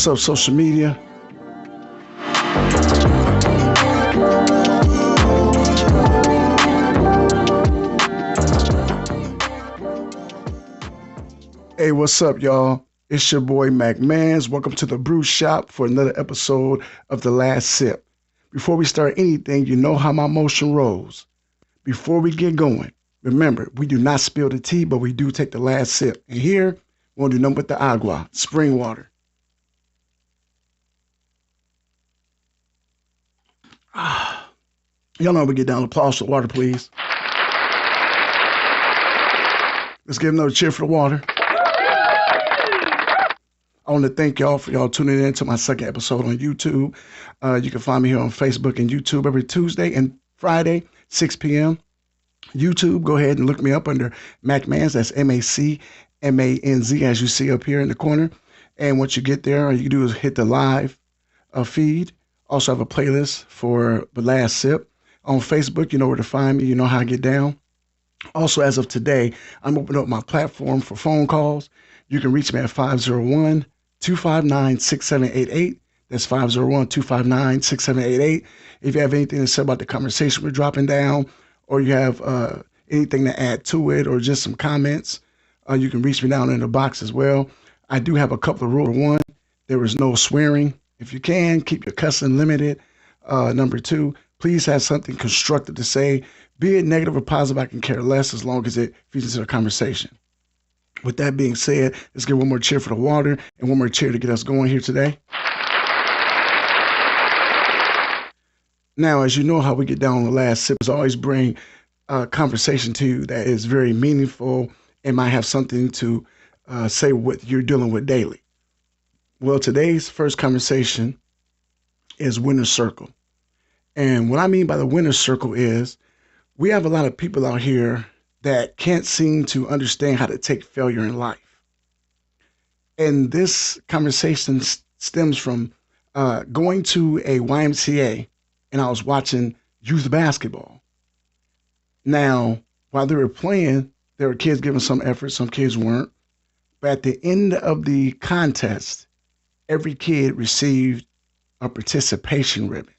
What's up, social media? Hey, what's up, y'all? It's your boy Mac Mans. Welcome to the Brew Shop for another episode of The Last Sip. Before we start anything, you know how my motion rolls. Before we get going, remember, we do not spill the tea, but we do take the last sip. And here, we won't do nothing but the agua, spring water. Y'all know we get down. Applause for the water, please. Let's give another cheer for the water. I want to thank y'all for y'all tuning in to my second episode on YouTube. You can find me here on Facebook and YouTube every Tuesday and Friday, 6 p.m. YouTube, go ahead and look me up under Mac Mans. That's MacManz, as you see up here in the corner. And once you get there, all you can do is hit the live feed. Also have a playlist for The Last Sip. On Facebook, you know where to find me. You know how I get down. Also, as of today, I'm opening up my platform for phone calls. You can reach me at 501-259-6788. That's 501-259-6788. If you have anything to say about the conversation we're dropping down, or you have anything to add to it, or just some comments, you can reach me down in the box as well. I do have a couple of rules. One, there is no swearing. If you can, keep your cussing limited. Number two, please have something constructive to say. Be it negative or positive, I can care less as long as it feeds into the conversation. With that being said, let's give one more cheer for the water and one more cheer to get us going here today. Now, as you know how we get down on the last sip, is always bring a conversation to you that is very meaningful and might have something to say what you're dealing with daily. Well, today's first conversation is winner's circle. And what I mean by the winner's circle is we have a lot of people out here that can't seem to understand how to take failure in life. And this conversation stems from going to a YMCA, and I was watching youth basketball. Now, while they were playing, there were kids giving some effort, some kids weren't. But at the end of the contest, every kid received a participation ribbon.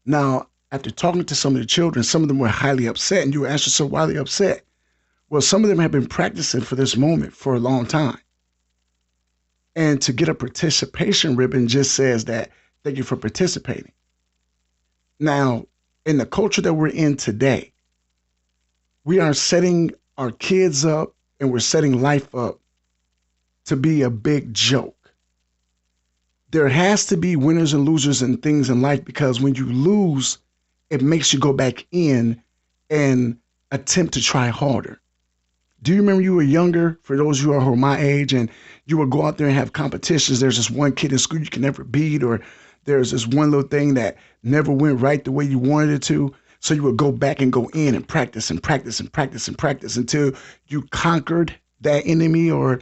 Now, after talking to some of the children, some of them were highly upset, and you ask yourself, why are they upset? Well, some of them have been practicing for this moment for a long time. And to get a participation ribbon just says that, thank you for participating. Now, in the culture that we're in today, we are setting our kids up and we're setting life up to be a big joke. There has to be winners and losers and things in life, because when you lose, it makes you go back in and attempt to try harder. Do you remember you were younger, for those of you who are my age, and you would go out there and have competitions? There's this one kid in school you can never beat, or there's this one little thing that never went right the way you wanted it to. So you would go back and go in and practice and practice and practice and practice until you conquered that enemy, or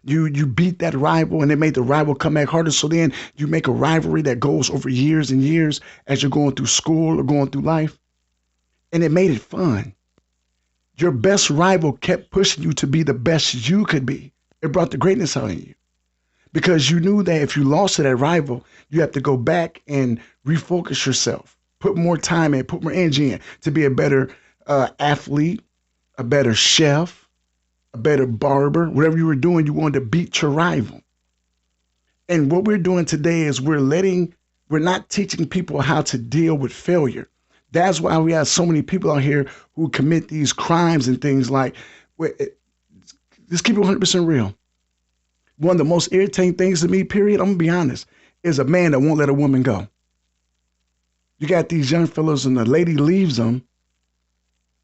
you beat that rival, and it made the rival come back harder. So then you make a rivalry that goes over years and years as you're going through school or going through life. And it made it fun. Your best rival kept pushing you to be the best you could be. It brought the greatness out in you, because you knew that if you lost to that rival, you have to go back and refocus yourself, put more time in, put more energy in to be a better athlete, a better chef, a better barber. Whatever you were doing, you wanted to beat your rival. And what we're doing today is we're not teaching people how to deal with failure. That's why we have so many people out here who commit these crimes and things like, let's keep it 100% real. One of the most irritating things to me, period, I'm gonna be honest, is a man that won't let a woman go. You got these young fellows and the lady leaves them.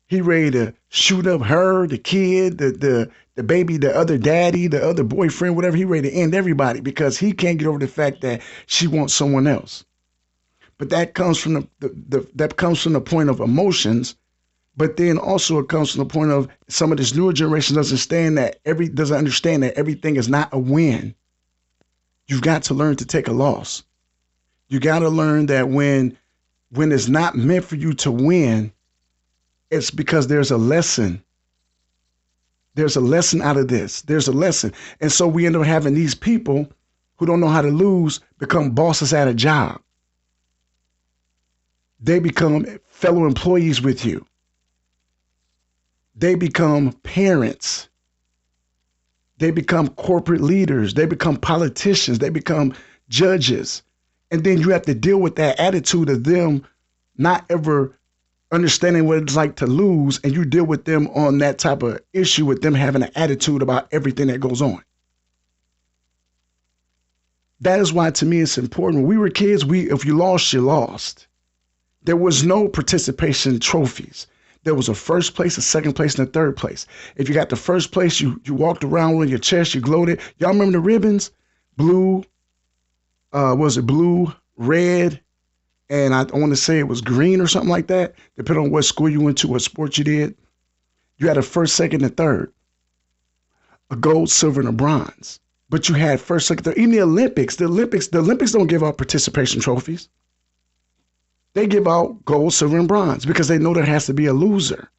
He ready to shoot up her, the kid, the baby, the other daddy, the other boyfriend, whatever. He ready to end everybody because he can't get over the fact that she wants someone else. But that comes from the point of emotions. But then also it comes from the point of some of this newer generation doesn't understand that everything is not a win. You've got to learn to take a loss. You got to learn that when it's not meant for you to win, it's because there's a lesson. There's a lesson out of this. There's a lesson. And so we end up having these people who don't know how to lose become bosses at a job. They become fellow employees with you. They become parents. They become corporate leaders. They become politicians. They become judges. And then you have to deal with that attitude of them not ever understanding what it's like to lose. And you deal with them on that type of issue with them having an attitude about everything that goes on. That is why, to me, it's important. When we were kids, if you lost, you lost. There was no participation trophies. There was a first place, a second place, and a third place. If you got the first place, you walked around with your chest, you gloated. Y'all remember the ribbons? Blue, was it blue, red, and I want to say it was green or something like that, depending on what school you went to, what sport you did. You had a first, second, and third. A gold, silver, and a bronze. But you had first, second, third. Even the Olympics don't give out participation trophies. They give out gold, silver, and bronze because they know there has to be a loser.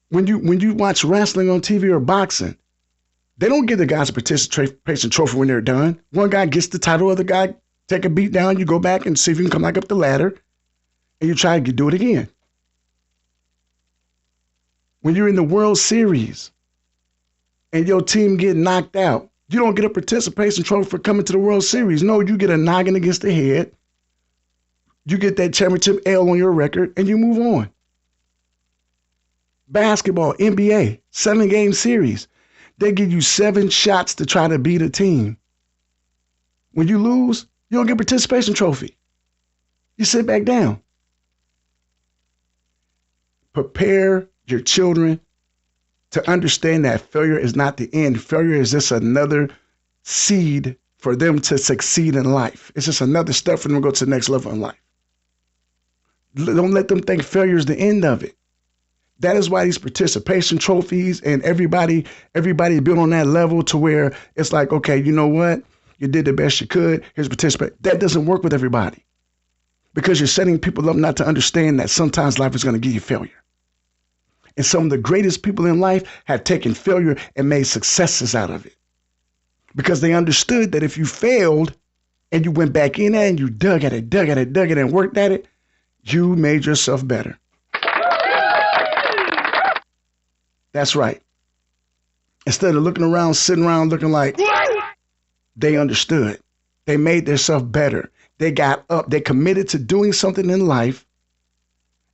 When you watch wrestling on TV or boxing, they don't give the guys a participation trophy when they're done. One guy gets the title, other guy take a beat down, you go back and see if you can come back up the ladder, and you try to do it again. When you're in the World Series and your team get knocked out, you don't get a participation trophy for coming to the World Series. No, you get a noggin against the head. You get that championship L on your record, and you move on. Basketball, NBA, 7-game series. They give you 7 shots to try to beat a team. When you lose, you don't get a participation trophy. You sit back down. Prepare your children to understand that failure is not the end. Failure is just another seed for them to succeed in life. It's just another step for them to go to the next level in life. Don't let them think failure is the end of it. That is why these participation trophies and everybody built on that level to where it's like, okay, you know what? You did the best you could. Here's participate. That doesn't work with everybody because you're setting people up not to understand that sometimes life is going to give you failure. And some of the greatest people in life have taken failure and made successes out of it because they understood that if you failed and you went back in there and you dug at it and worked at it, you made yourself better. That's right. Instead of looking around, sitting around looking like they understood. They made themselves better. They got up. They committed to doing something in life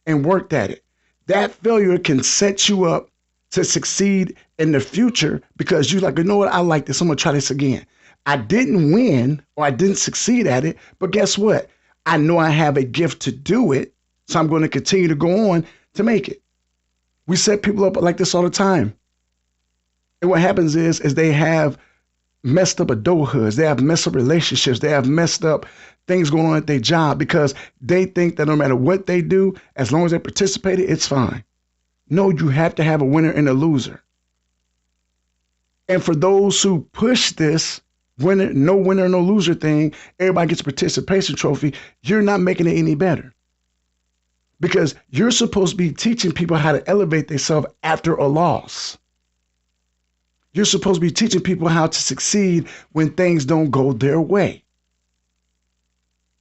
and worked at it. That failure can set you up to succeed in the future because you're like, you know what? I like this. I'm going to try this again. I didn't win or I didn't succeed at it, but guess what? I know I have a gift to do it, so I'm going to continue to go on to make it. We set people up like this all the time. And what happens is they have messed up adulthoods. They have messed up relationships. They have messed up things going on at their job because they think that no matter what they do, as long as they participate, it's fine. No, you have to have a winner and a loser. And for those who push this winner, no loser thing, everybody gets a participation trophy, you're not making it any better. Because you're supposed to be teaching people how to elevate themselves after a loss. You're supposed to be teaching people how to succeed when things don't go their way.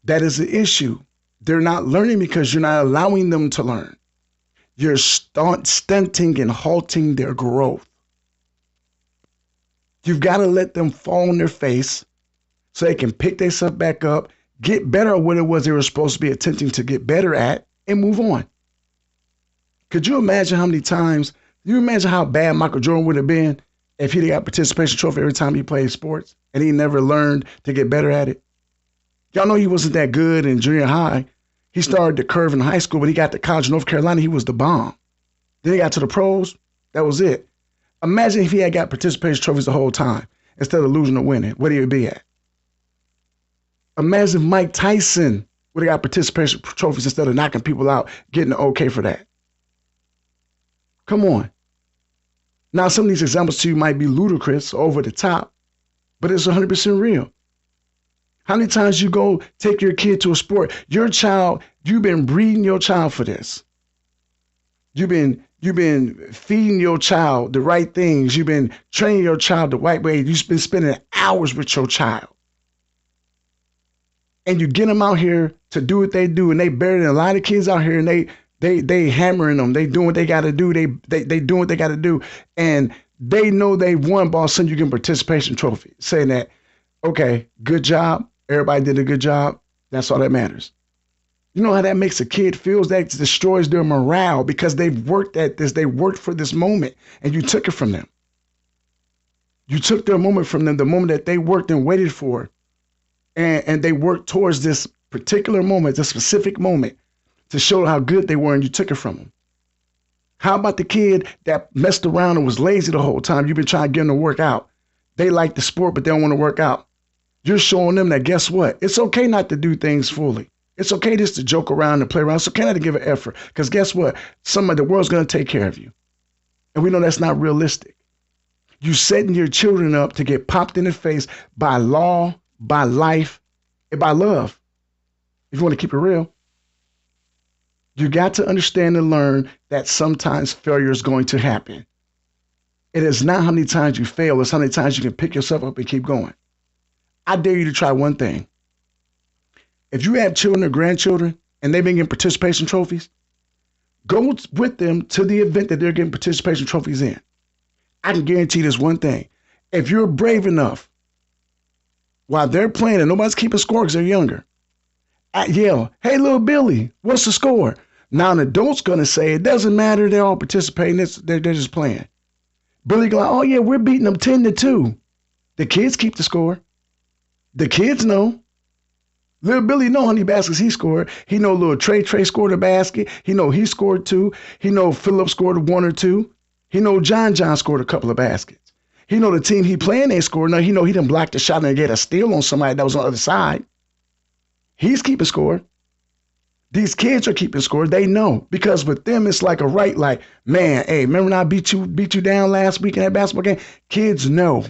That is the issue. They're not learning because you're not allowing them to learn. You're stunting and halting their growth. You've got to let them fall on their face so they can pick themselves back up, get better at what it was they were supposed to be attempting to get better at, and move on. Could you imagine how many times, you imagine how bad Michael Jordan would have been if he'd got participation trophy every time he played sports and he never learned to get better at it? Y'all know he wasn't that good in junior high. He started to curve in high school, but he got to college in North Carolina, he was the bomb. Then he got to the pros, that was it. Imagine if he had got participation trophies the whole time instead of losing or winning, where he would be at. Imagine if Mike Tyson would have got participation trophies instead of knocking people out, getting the okay for that. Come on. Now, some of these examples to you might be ludicrous, over the top, but it's 100% real. How many times you go take your kid to a sport? Your child, you've been breeding your child for this. You've been You've been feeding your child the right things. You've been training your child the right way. You've been spending hours with your child. And you get them out here to do what they do, and they better than a lot of kids out here, and they hammering them. They doing what they got to do. They doing what they got to do, and they know they won. Ball, send you get a participation trophy, saying that, okay, good job. Everybody did a good job. That's all that matters. You know how that makes a kid feel? That destroys their morale because they've worked at this. They worked for this moment, and you took it from them. You took their moment from them, the moment that they worked and waited for. And they worked towards this particular moment, this specific moment, to show how good they were, and you took it from them. How about the kid that messed around and was lazy the whole time? You've been trying to get them to work out. They like the sport, but they don't want to work out. You're showing them that, guess what? It's okay not to do things fully. It's okay just to joke around and play around. It's okay not to give an effort. Because guess what? The world's going to take care of you. And we know that's not realistic. You setting your children up to get popped in the face by law, by life, and by love. If you want to keep it real, you got to understand and learn that sometimes failure is going to happen. It is not how many times you fail, it's how many times you can pick yourself up and keep going. I dare you to try one thing. If you have children or grandchildren and they've been getting participation trophies, go with them to the event that they're getting participation trophies in. I can guarantee this one thing. If you're brave enough, while they're playing and nobody's keeping score because they're younger, yell, hey, little Billy, what's the score? Now an adult's going to say, it doesn't matter, they're all participating, they're just playing. Billy go, oh yeah, we're beating them 10-2. The kids keep the score. The kids know. Little Billy know how many baskets he scored. He know little Trey scored a basket. He know he scored 2. He know Phillip scored 1 or 2. He know John scored a couple of baskets. He know the team he playing ain't scored. No, he know he done blocked a shot and get a steal on somebody that was on the other side. He's keeping score. These kids are keeping score. They know, because with them it's like a right, like, man, hey, remember when I beat you down last week in that basketball game? Kids know.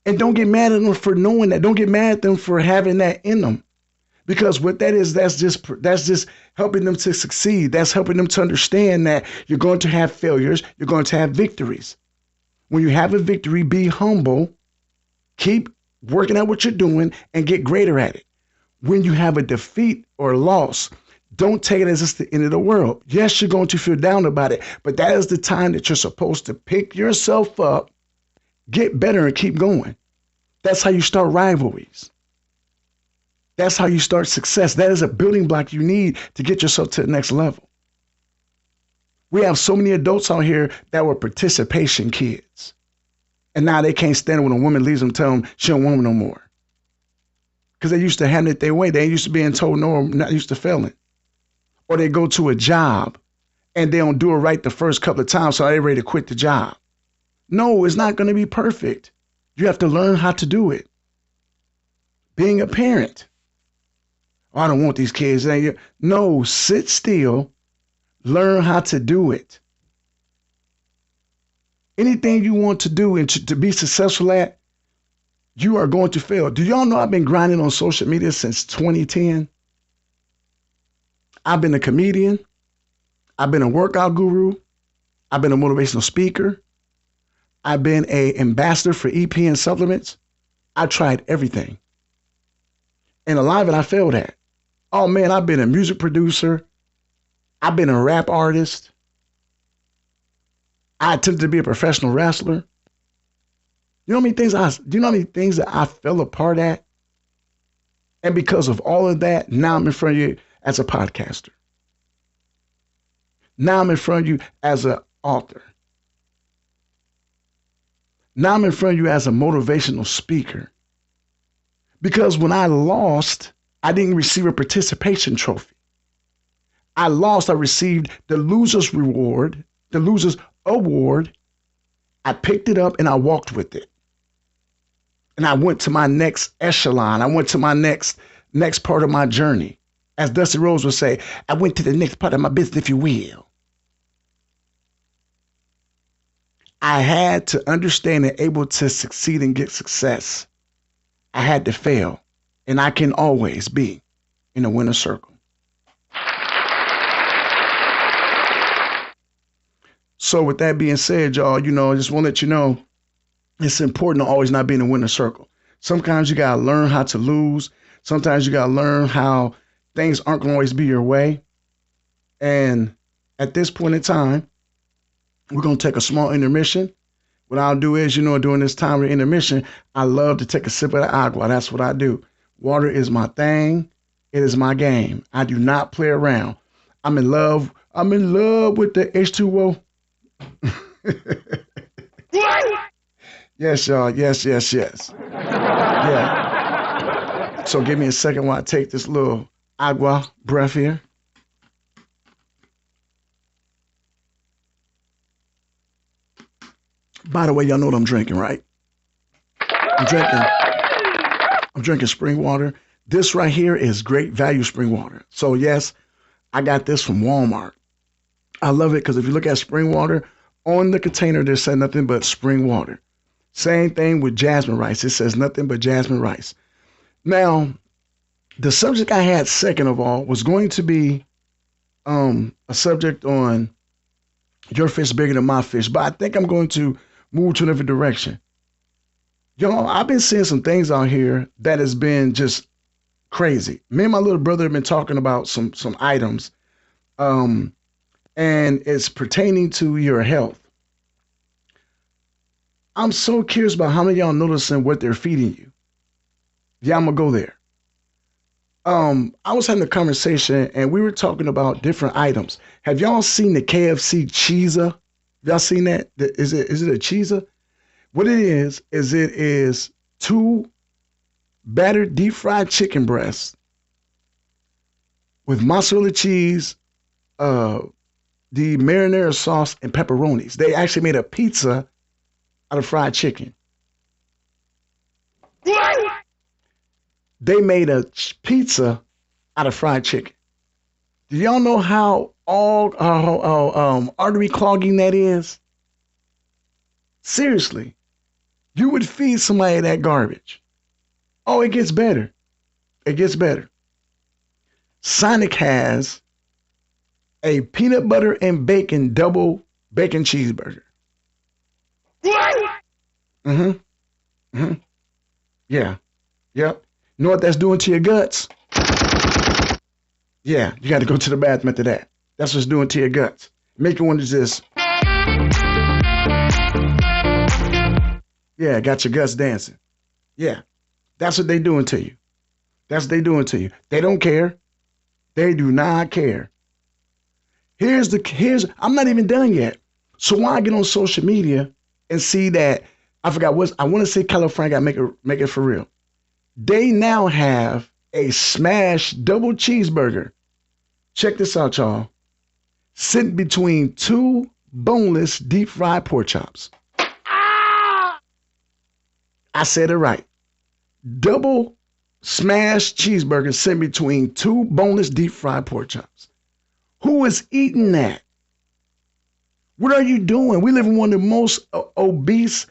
And don't get mad at them for knowing that. Don't get mad at them for having that in them. Because what that is, that's just helping them to succeed. That's helping them to understand that you're going to have failures. You're going to have victories. When you have a victory, be humble, keep working at what you're doing, and get greater at it. When you have a defeat or loss, don't take it as it's the end of the world. Yes, you're going to feel down about it, but that is the time that you're supposed to pick yourself up, get better, and keep going. That's how you start rivalries. That's how you start success. That is a building block you need to get yourself to the next level. We have so many adults out here that were participation kids. And now they can't stand it when a woman leaves them, tell them she don't want them no more. Because they used to having it their way. They ain't used to being told no, or not used to failing. Or they go to a job and they don't do it right the first couple of times, so they're ready to quit the job. No, it's not going to be perfect. You have to learn how to do it. Being a parent. Oh, I don't want these kids. No, sit still. Learn how to do it. Anything you want to do and to be successful at, you are going to fail. Do y'all know I've been grinding on social media since 2010? I've been a comedian. I've been a workout guru. I've been a motivational speaker. I've been an ambassador for EPN supplements. I tried everything. And a lot of it I failed at. Oh man, I've been a music producer. I've been a rap artist. I attempted to be a professional wrestler. Do you know how many things that I fell apart at? And because of all of that, now I'm in front of you as a podcaster. Now I'm in front of you as an author. Now I'm in front of you as a motivational speaker. Because when I lost, I didn't receive a participation trophy. I lost, I received the loser's reward, the loser's award. I picked it up and I walked with it. And I went to my next echelon. I went to my next part of my journey. As Dusty Rhodes would say, I went to the next part of my business, if you will. I had to understand and able to succeed and get success. I had to fail. And I can always be in a winner's circle. So with that being said, y'all, I just want to let you know it's important to always not be in the winner's circle. Sometimes you gotta learn how to lose. Sometimes you gotta learn how things aren't gonna always be your way. And at this point in time, we're gonna take a small intermission. What I'll do is, during this time of intermission, I love to take a sip of the agua. That's what I do. Water is my thing. It is my game. I do not play around. I'm in love. I'm in love with the H2O. Yes, y'all. Yes, yes, yes. Yeah. So give me a second while I take this little agua breath here. By the way, y'all know what I'm drinking, right? I'm drinking spring water. This right here is great value spring water. So yes, I got this from Walmart. I love it because if you look at spring water, on the container, there said nothing but spring water. Same thing with jasmine rice. It says nothing but jasmine rice. Now, the subject I had second of all was going to be a subject on your fish bigger than my fish, but I think I'm going to move to another direction. Y'all, I've been seeing some things out here that has been just crazy. Me and my little brother have been talking about some items, and it's pertaining to your health. I'm so curious about how many of y'all noticing what they're feeding you. Yeah, I'm gonna go there. I was having a conversation and we were talking about different items. Have y'all seen the KFC cheeser? Y'all seen that? Is it a cheeser? What it is two battered deep fried chicken breasts with mozzarella cheese, the marinara sauce, and pepperonis. They actually made a pizza out of fried chicken. They made a pizza out of fried chicken. Do y'all know how artery clogging that is? Seriously, you would feed somebody that garbage. Oh, it gets better. It gets better. Sonic has a peanut butter and bacon double bacon cheeseburger. Mm-hmm. Mm-hmm. Yeah. Yep. You know what that's doing to your guts? Yeah, you got to go to the bathroom after that. That's what's doing to your guts. Make you want to just, yeah, got your guts dancing. Yeah, that's what they doing to you. That's what they doing to you. They don't care. They do not care. I'm not even done yet. So why I get on social media and see that, I want to say California got make it for real. They now have a smash double cheeseburger. Check this out, y'all. Sitting between two boneless deep fried pork chops. I said it right. Double smash cheeseburger sitting between two boneless deep fried pork chops. Who is eating that? What are you doing? We live in one of the most obese,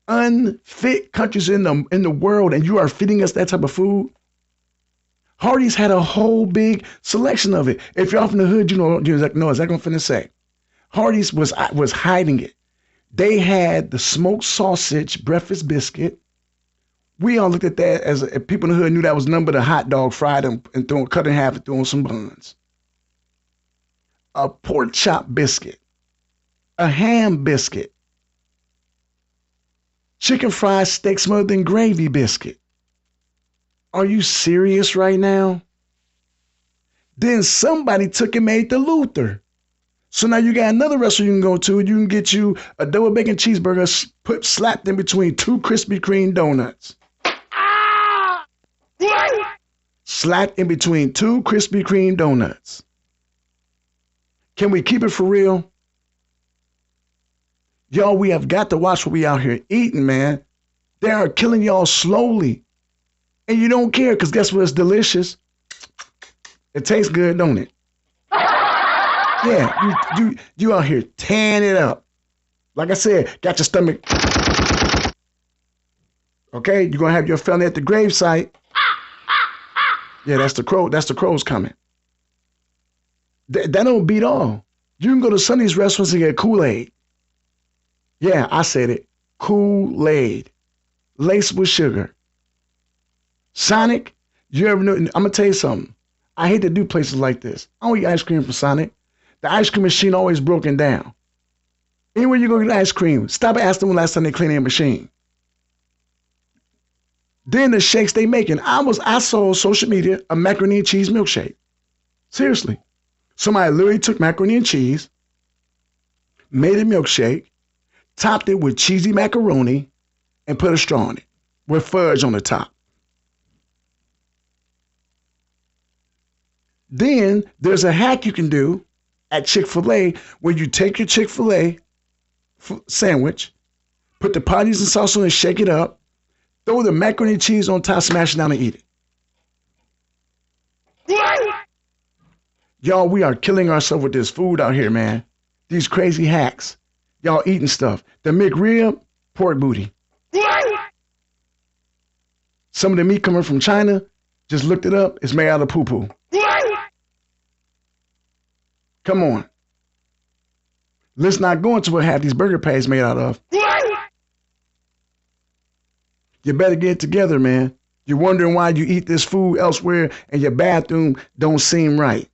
unfit countries in the world, and you are feeding us that type of food? Hardee's had a whole big selection of it. If you're off in the hood, you're exactly what I'm finna say. Hardee's was hiding it. They had the smoked sausage breakfast biscuit. We all looked at that as people in the hood knew that was nothing but a hot dog fried and cut in half and thrown some buns. A pork chop biscuit. A ham biscuit. Chicken fried steak smothered in gravy biscuit. Are you serious right now? Then somebody took and made the Luther. So now you got another restaurant you can go to and you can get you a double bacon cheeseburger slapped in between two Krispy Kreme donuts. Slapped in between two Krispy Kreme donuts. Can we keep it for real? Y'all, we have got to watch what we out here eating, man. They are killing y'all slowly. And you don't care because guess what? It's delicious. It tastes good, don't it? Yeah, you out here tearing it up. Like I said, got your stomach. Okay, you're gonna have your family at the gravesite. Yeah, that's the crow. That's the crows coming. That don't beat all. You can go to some of these restaurants and get Kool-Aid. Yeah, I said it. Kool-Aid. Laced with sugar. Sonic, you ever know? I'm going to tell you something. I hate to do places like this. I don't eat ice cream from Sonic. The ice cream machine always broken down. Anywhere you go get ice cream, stop and ask them when last time they cleaned their machine. Then the shakes they making. I saw on social media a macaroni and cheese milkshake. Seriously. Somebody literally took macaroni and cheese, made a milkshake, topped it with cheesy macaroni, and put a straw in it with fudge on the top. Then there's a hack you can do at Chick-fil-A where you take your Chick-fil-A sandwich, put the patties and sauce on it, shake it up, throw the macaroni and cheese on top, smash it down and eat it. Y'all, we are killing ourselves with this food out here, man. These crazy hacks. Y'all eating stuff. The McRib, pork booty. Some of the meat coming from China, just looked it up, it's made out of poo-poo. Come on. Let's not go into what half these burger patties made out of. You better get it together, man. You're wondering why you eat this food elsewhere and your bathroom don't seem right.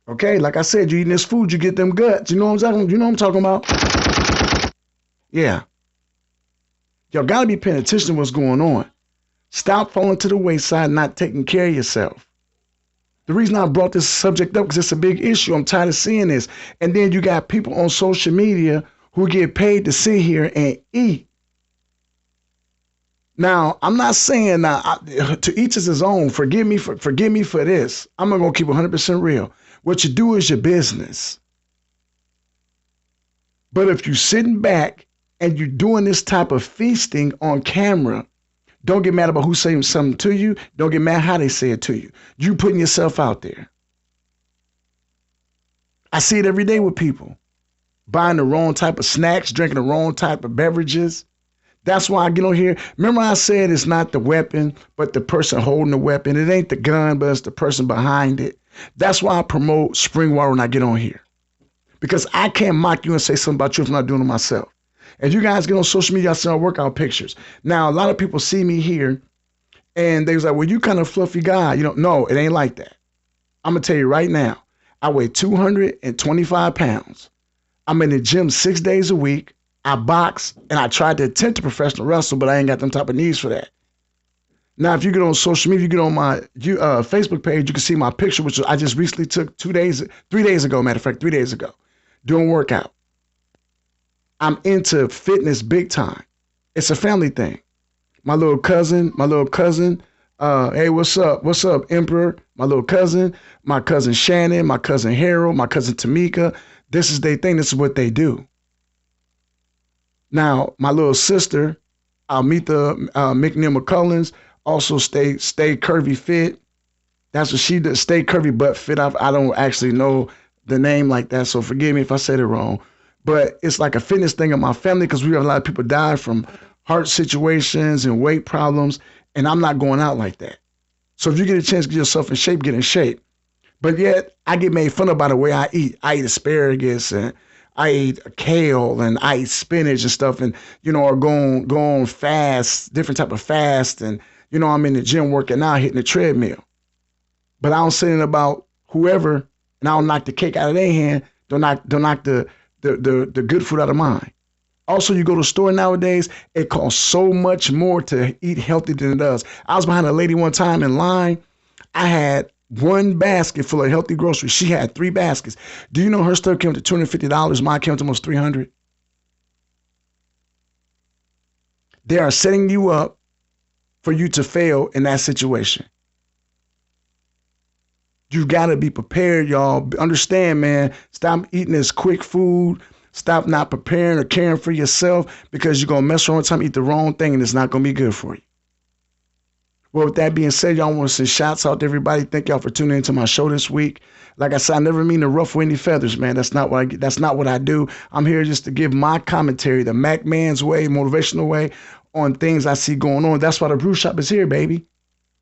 Okay, like I said, you eating this food, you get them guts. You know what I'm talking about? Yeah. Y'all gotta be paying attention to what's going on. Stop falling to the wayside, not taking care of yourself. The reason I brought this subject up because it's a big issue. I'm tired of seeing this. And then you got people on social media who get paid to sit here and eat. Now, I'm not saying to each his own. Forgive me for this. I'm not gonna keep 100% real. What you do is your business. But if you're sitting back and you're doing this type of feasting on camera, don't get mad about who's saying something to you. Don't get mad how they say it to you. You putting yourself out there. I see it every day with people buying the wrong type of snacks, drinking the wrong type of beverages. That's why I get on here. Remember I said it's not the weapon, but the person holding the weapon. It ain't the gun, but it's the person behind it. That's why I promote spring water when I get on here. Because I can't mock you and say something about you if I'm not doing it myself. And you guys get on social media, I send out workout pictures. Now, a lot of people see me here and they was like, well, you kind of fluffy guy. You know, no, it ain't like that. I'm going to tell you right now, I weigh 225 pounds. I'm in the gym 6 days a week. I box and I tried to attempt to professional wrestle, but I ain't got them type of knees for that. Now, if you get on social media, you get on my Facebook page, you can see my picture, which I just recently took 3 days ago, matter of fact, 3 days ago, doing workout. I'm into fitness big time. It's a family thing. My little cousin, hey, what's up? What's up, Emperor? My little cousin, my cousin Shannon, my cousin Harold, my cousin Tamika. This is their thing. This is what they do. Now, my little sister, Almetha McNeil McCullens, also stay curvy fit. That's what she does, stay curvy but fit. I don't actually know the name like that, so forgive me if I said it wrong. But it's like a fitness thing in my family because we have a lot of people die from heart situations and weight problems, and I'm not going out like that. So if you get a chance to get yourself in shape, get in shape. But yet, I get made fun of by the way I eat. I eat asparagus, and I eat kale, and I eat spinach and stuff, and, you know, or go on fast, different type of fast, and, you know, I'm in the gym working out, hitting the treadmill. But I don't say anything about whoever, and I don't knock the cake out of their hand, don't knock the good food out of mine. Also, you go to the store nowadays, it costs so much more to eat healthy than it does. I was behind a lady one time in line. I had one basket full of healthy groceries. She had 3 baskets. Do you know her stuff came to $250? Mine came to almost $300. They are setting you up for you to fail in that situation. You've got to be prepared, y'all. Understand, man. Stop eating this quick food. Stop not preparing or caring for yourself because you're going to mess around with time, eat the wrong thing, and it's not going to be good for you. Well, with that being said, y'all want to send shouts out to everybody. Thank y'all for tuning into my show this week. Like I said, I never mean to ruffle any feathers, man. That's not what I do. I'm here just to give my commentary, the Mac Man's way, motivational way, on things I see going on. That's why the Brew Shop is here, baby.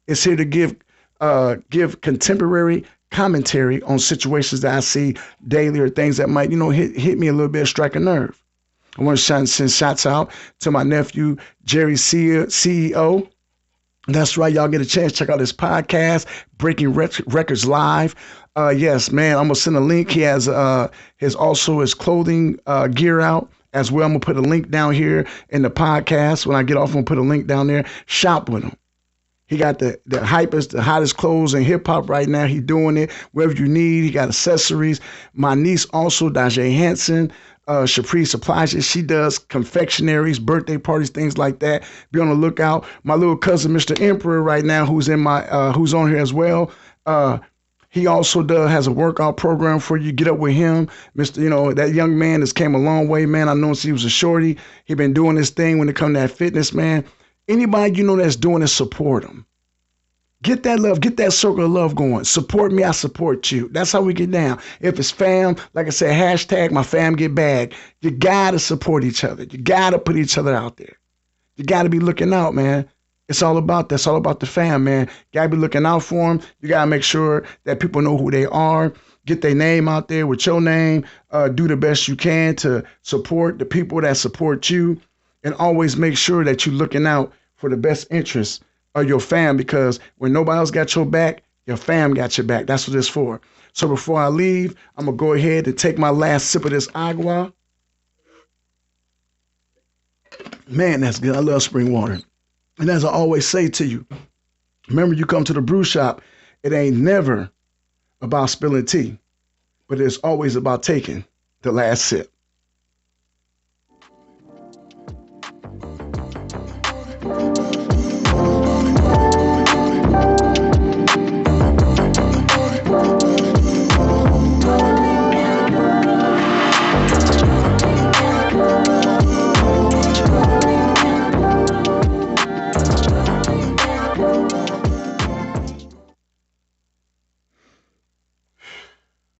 It's here to give contemporary commentary on situations that I see daily or things that might, hit me a little bit, strike a nerve. I want to send shots out to my nephew, Jerry CEO. That's right. Y'all get a chance. Check out his podcast, Breaking Records Live. Yes, man. I'm gonna send a link. He has his clothing gear out as well. I'm gonna put a link down here in the podcast. When I get off, I'm gonna put a link down there. Shop with him. He got the hypest, the hottest clothes in hip hop right now. He doing it wherever you need. He got accessories. My niece also, Dajae Hanson, Shapri Supplies. She does confectionaries, birthday parties, things like that. Be on the lookout. My little cousin, Mr. Emperor, right now, who's who's on here as well. He also has a workout program for you. Get up with him, Mr. That young man has came a long way, man. I know since he was a shorty. He been doing this thing when it comes to that fitness, man. Anybody that's doing it, support them. Get that love, get that circle of love going. Support me, I support you. That's how we get down. If it's fam, like I said, hashtag my fam get back. You gotta support each other. You gotta put each other out there. You gotta be looking out, man. It's all about that. It's all about the fam, man. You gotta be looking out for them. You gotta make sure that people know who they are. Get their name out there with your name. Do the best you can to support the people that support you. And always make sure that you're looking out for the best interests of your fam, because when nobody else got your back, your fam got your back. That's what it's for. So before I leave, I'm going to go ahead and take my last sip of this agua. Man, that's good. I love spring water. And as I always say to you, remember, you come to the Brew Shop, it ain't never about spilling tea, but it's always about taking the last sip.